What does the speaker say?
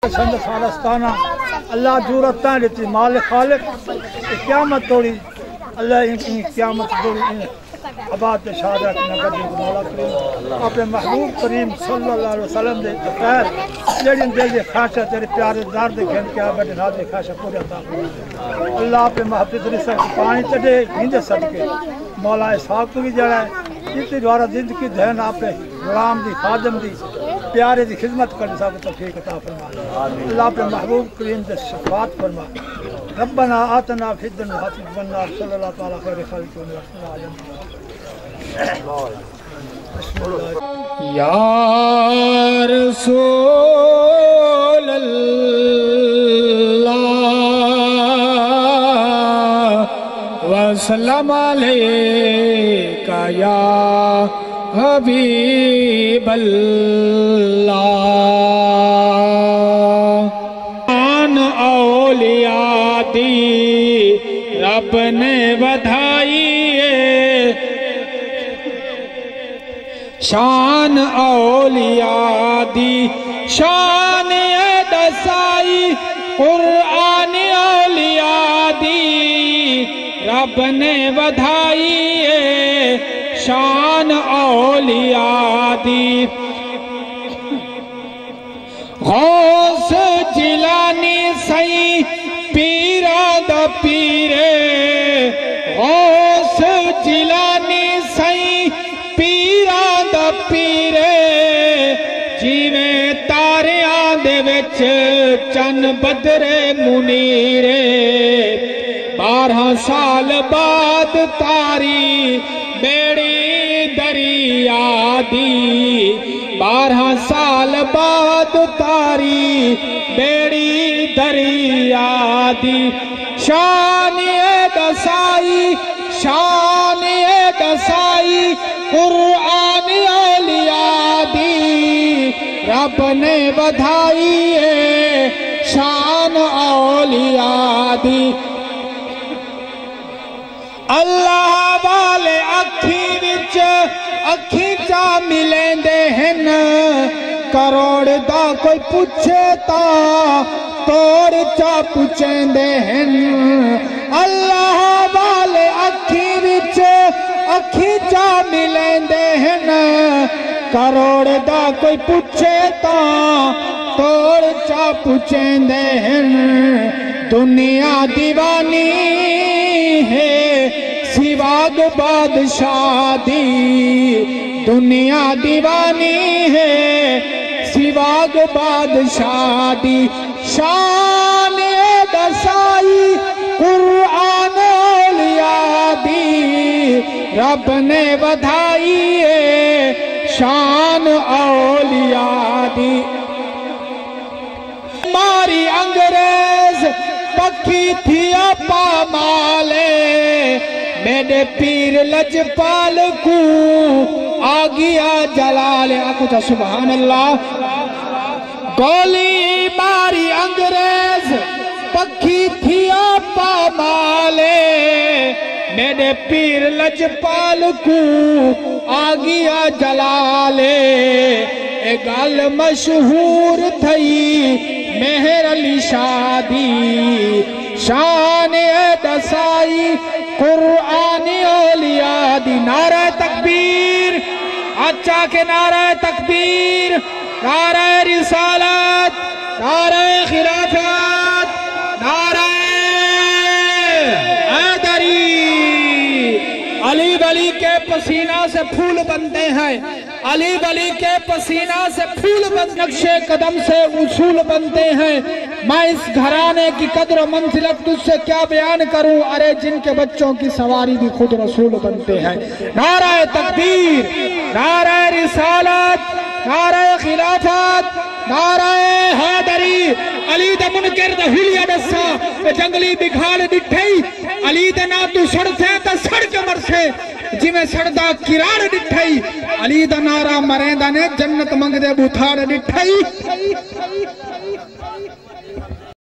پسند فارستانہ اللہ جورتاں دیتی مال خالق قیامت توڑی اللہ ان قیامت توڑی عباد شہادت نگر دی مولا کریم اپنے محبوب کریم صلی اللہ علیہ وسلم دے خیر جڑی دل دی خواہش تیرے پیارے دار دے گھن کے آباد نہ دے خواہش پورے عطا اللہ اپنے محبت رسل پانی چڑھے ہندے صدقے مولا اسحاق کو بھی جڑا ہے جتنی دوارا زندگی دہن اپنے غلام دی خادم دی پیارے دی خدمت کرنے سب توفیق عطا فرما اللہ اپنے محبوب کریم دے شفاعت فرما ربنا آتنا فی الدنیا حسنۃ وفی الآخرۃ صلی اللہ تعالی خیر خلق یا رسول اللہ وسلم علیکہ یا حبیب اللہ آن اولیاء دی رب نے بدھائی شان اولیاء دی شان دسائی قرآن اولیاء دی رب نے بدھائی شان اولیاء دی غوث جیلانی سی پیرا دا پیرے غوث جیلانی سی پیرا دا پیرے جیویں تاریاں دے وچ چن بدرے منیرے 12 سال بعد تاری بیڑی دریا دی 12 سال بعد تاری بیڑی دریا دی شان دسائی شان دسائی قرآن اولیاء دی رب نے بدھائی شان اولیاء دی اللہ والے اکھی وچ اکھی چا ملیں دے ہن کروڑ دا کوئی پوچھے تا توڑ چا پوچھیں دے ہن اللہ والے اکھی وچ اکھی چا ملیں دے ہن کروڑ دا کوئی پوچھے تا توڑ چا پوچھیں دے ہن دنیا دیوانی ہے سواگ بادشاہ دی دنیا دیوانی ہے سواگ بادشاہ دی شان دسائی قرآن اولیاء دی رب نے بدھائی شان اولیاء دی ماری انگریز پکی تھی اپا مالے میرے پیر لجپال کو آگیا جلال اکتا سبحان اللہ گولی ماری انگریز پکی تھی اپا مالے میرے پیر لجپال کو آگیا جلالے ایک گل مشہور تھئی مہر علی شادی شان دسائی قرآن اولیاء دی نعرہ تکبیر اچھا کے نعرہ تکبیر نعرہ رسالت نعرہ خلافت نعرہ حیدری علی ولی کے پسینہ سے پھول بنتے ہیں علی ولی کے پسینہ سے پھول بن نقش قدم سے اصول بنتے ہیں میں اس گھرانے کی قدر و منزلت تجھ سے کیا بیان کروں ارے جن کے بچوں کی سواری بھی خود رسول بنتے ہیں نعرہ تکبیر نعرہ رسالت نعرہ خلافت نعرہ حیدری علی دا منکر دا ہلیا دسا جنگلی بگھال ڈٹھئی علی دا نا تو سڑ سے تا سڑ کے مر سے جی میں سڑ دا کراڑ ڈٹھئی علی دا نعرہ مرین دا نے جنت منگ دے بوتھاڑ ڈٹھئی